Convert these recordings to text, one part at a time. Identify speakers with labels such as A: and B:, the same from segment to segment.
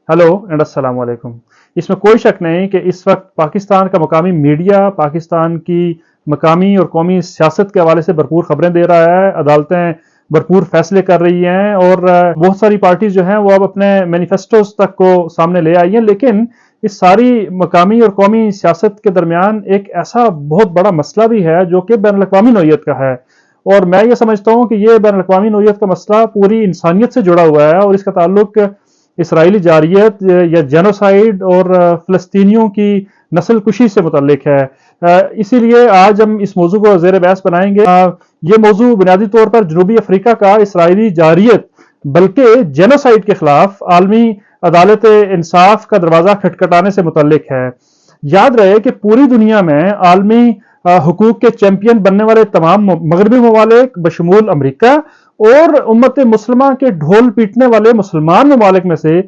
A: Hello and अस्सलाम वालेकुम। इसमें कोई शक नहीं कि इस वक्त पाकिस्तान का मकामी मीडिया पाकिस्तान की मकामी और कौमी सियासत के हवाले से भरपूर खबरें दे रहा है। अदालतें भरपूर फैसले कर रही हैं और बहुत सारी पार्टीज जो हैं वो अब अपने मैनिफेस्टोज तक को सामने ले आई हैं। लेकिन इस सारी मकामी और कौमी सियासत के दरमियान एक ऐसा बहुत बड़ा मसला भी है जो कि बैन अल-अक़वामी नौइयत का है, और मैं ये समझता हूँ कि ये बैन अल-अक़वामी नौइयत का मसला पूरी इंसानियत से जुड़ा हुआ है और इसका ताल्लुक इसराइली जारियत या जेनोसाइड और फ़लस्तीनियों की नस्ल कुशी से मुतल्लिक है। इसीलिए आज हम इस मौजू को ज़ेर बहस बनाएंगे। ये मौजू बुनियादी तौर पर जनूबी अफ्रीका का इसराइली जारियत बल्कि जेनोसाइड के खिलाफ आलमी अदालत इंसाफ का दरवाज़ा खटखटाने से मुतल्लिक है। याद रहे कि पूरी दुनिया में आलमी हुकूक के चैंपियन बनने वाले तमाम मगरबी ममालिक बशमूल अमरीका और उम्मत मुस्लिमा के ढोल पीटने वाले मुसलमान ममालिक में से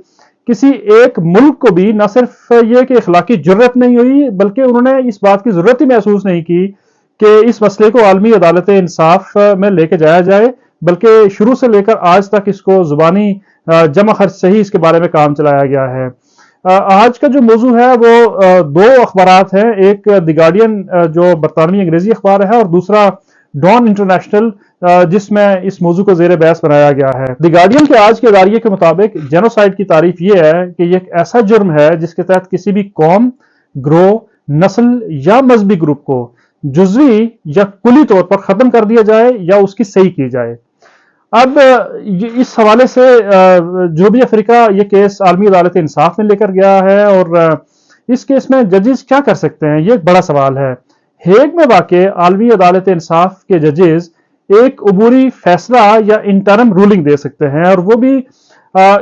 A: किसी एक मुल्क को भी न सिर्फ ये कि इखलाकी जुर्रत नहीं हुई, बल्कि उन्होंने इस बात की जरूरत ही महसूस नहीं की कि इस मसले को आलमी अदालत इंसाफ में लेके जाया जाए, बल्कि शुरू से लेकर आज तक इसको जुबानी जमा खर्च से ही इसके बारे में काम चलाया गया है। आज का जो मौजू है वो दो अखबारात हैं, एक द गार्डियन जो बरतानवी अंग्रेजी अखबार है और दूसरा डॉन इंटरनेशनल जिसमें इस मौजू को जेर बहस बनाया गया है। द गार्डियन के आज के गारिये के मुताबिक जेनोसाइड की तारीफ ये है कि ये एक ऐसा जुर्म है जिसके तहत किसी भी कौम, ग्रोह, नस्ल या मजहबी ग्रुप को जुज़वी या कुली तौर पर खत्म कर दिया जाए या उसकी सही की जाए। अब इस हवाले से जनूबी अफ्रीका ये केस आलमी अदालत इंसाफ में लेकर गया है और इस केस में जजेस क्या कर सकते हैं, ये एक बड़ा सवाल है। हेग में वाक़ आलमी अदालत इंसाफ के जजेस एक अबूरी फैसला या इंटरम रूलिंग दे सकते हैं, और वो भी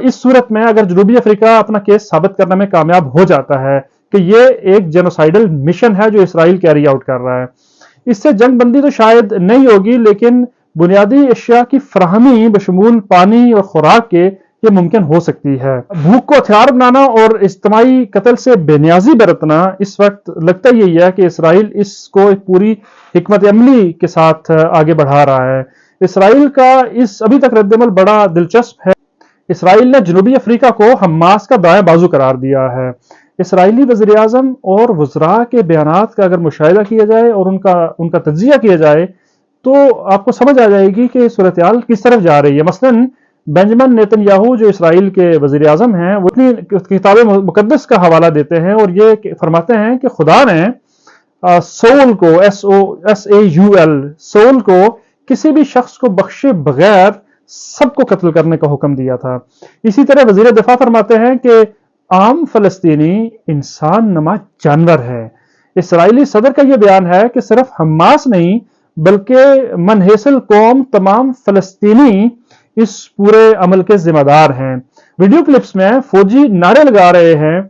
A: इस सूरत में अगर जनूबी अफ्रीका अपना केस साबित करने में कामयाब हो जाता है कि ये एक जेनोसाइडल मिशन है जो इसराइल कैरी आउट कर रहा है। इससे जंग बंदी तो शायद नहीं होगी, लेकिन बुनियादी अशिया की फराहमी बशमूल पानी और खुराक के ये मुमकिन हो सकती है। भूख को हथियार बनाना और इज्तिमाई कत्ल से बेनियाजी बरतना इस वक्त लगता यही है कि इसराइल इसको एक पूरी हिकमत अमली के साथ आगे बढ़ा रहा है। इसराइल का इस अभी तक रद्दमल बड़ा दिलचस्प है। इसराइल ने जनूबी अफ्रीका को हमास का दाएं बाजू करार दिया है। इसराइली वज़ीर आज़म और वज़रा के बयानात का अगर मुशाहिदा किया जाए और उनका तज्जिया किया जाए तो आपको समझ आ जाएगी कि सूरत हाल किस तरफ जा रही है। मसलन बेंजामिन नेतन्याहू जो इसराइल के वज़ीर आज़म हैं, वो अपनी किताब मुकद्दस का हवाला देते हैं और ये फरमाते हैं कि खुदा ने सोल को SAUL सोल को किसी भी शख्स को बख्शे बगैर सबको कत्ल करने का हुक्म दिया था। इसी तरह वज़ीर दिफा फरमाते हैं कि आम फलस्तीनी इंसान नमा जानवर है। इसराइली सदर का यह बयान है कि सिर्फ हमास नहीं बल्कि मनहेसल कौम तमाम फलस्तीनी इस पूरे अमल के जिम्मेदार हैं। वीडियो क्लिप्स में फौजी नारे लगा रहे हैं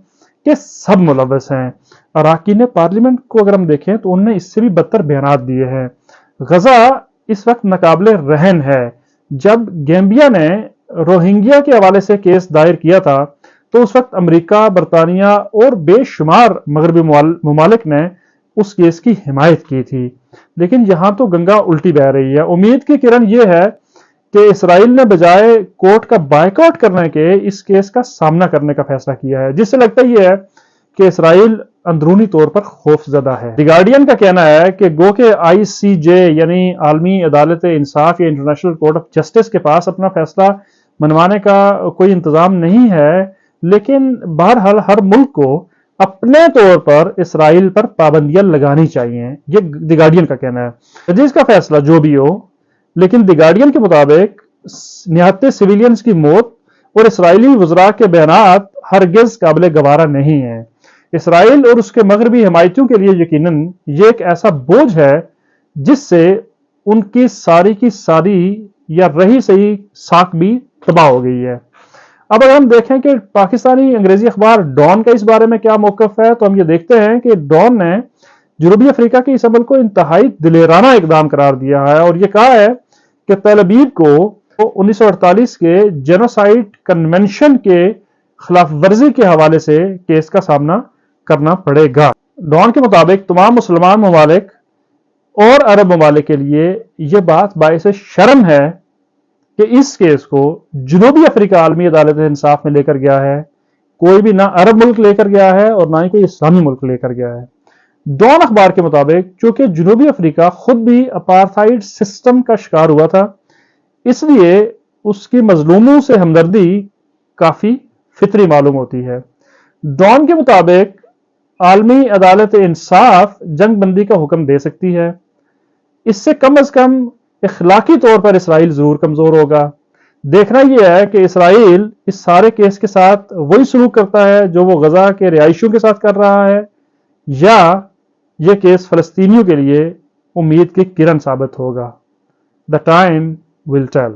A: कि सब मुलव्वस हैं। अराकीन पार्लियामेंट को अगर हम देखें तो उन्होंने इससे भी बदतर बयानात दिए हैं। गजा इस वक्त नाकाबिले रहन है। जब गैम्बिया ने रोहिंग्या के हवाले से केस दायर किया था तो उस वक्त अमेरिका, बरतानिया और बेशुमार मगरबी ममालिक ने उस केस की हिमायत की थी, लेकिन यहां तो गंगा उल्टी बह रही है। उम्मीद की किरण यह है कि इसराइल ने बजाय कोर्ट का बायकॉट करने के इस केस का सामना करने का फैसला किया है, जिससे लगता यह है कि इसराइल अंदरूनी तौर पर खौफजदा है। द गार्डियन का कहना है कि गो के ICJ यानी आलमी अदालत इंसाफ या इंटरनेशनल कोर्ट ऑफ जस्टिस के पास अपना फैसला मनवाने का कोई इंतजाम नहीं है, लेकिन बहरहाल हर मुल्क को अपने तौर पर इसराइल पर पाबंदियां लगानी चाहिए, ये द गार्डियन का कहना है। जजेस का फैसला जो भी हो, लेकिन द गार्डियन के मुताबिक निहत्ते सिविलियंस की मौत और इसराइली वज़रा के बयानात हरगिज काबिल गवारा नहीं है। इसराइल और उसके मगरबी हिमायतियों के लिए यकीनन ये एक ऐसा बोझ है जिससे उनकी सारी की सारी या रही सही साख भी तबाह हो गई है। अब अगर हम देखें कि पाकिस्तानी अंग्रेजी अखबार डॉन का इस बारे में क्या मौकफ है, तो हम ये देखते हैं कि डॉन ने जनूबी अफ्रीका के इस अमल को इंतहाई दिलेराना इकदाम करार दिया है और ये कहा है कि तेल अवीव को 1948 के जेनोसाइड कन्वेंशन के खिलाफ वर्जी के हवाले से केस का सामना करना पड़ेगा। डॉन के मुताबिक तमाम मुसलमान ममालिक और अरब ममालिक के लिए यह बात बाइस शर्म है कि इस केस को जनूबी अफ्रीका आलमी अदालत इंसाफ में लेकर गया है। کوئی بھی نہ عرب ملک لے کر گیا ہے اور نہ ہی کوئی اسلامی ملک لے کر گیا ہے۔ ڈان اخبار کے مطابق چونکہ جنوبی افریقہ خود بھی اپارتھائڈ سسٹم کا شکار ہوا تھا، اس لیے اس کی مظلوموں سے ہمدردی کافی فطری معلوم ہوتی ہے۔ ڈان کے مطابق عالمی عدالت انصاف جنگ بندی کا حکم دے سکتی ہے، اس سے کم از کم اخلاقی طور پر اسرائیل ضرور کمزور ہوگا۔ دیکھنا یہ ہے کہ اسرائیل اس سارے کیس کے ساتھ وہی سلوک کرتا ہے جو وہ غزہ کے رہائشیوں کے ساتھ کر رہا ہے، یا یہ کیس فلسطینیوں کے لیے امید کی کرن ثابت ہوگا۔ The time will tell۔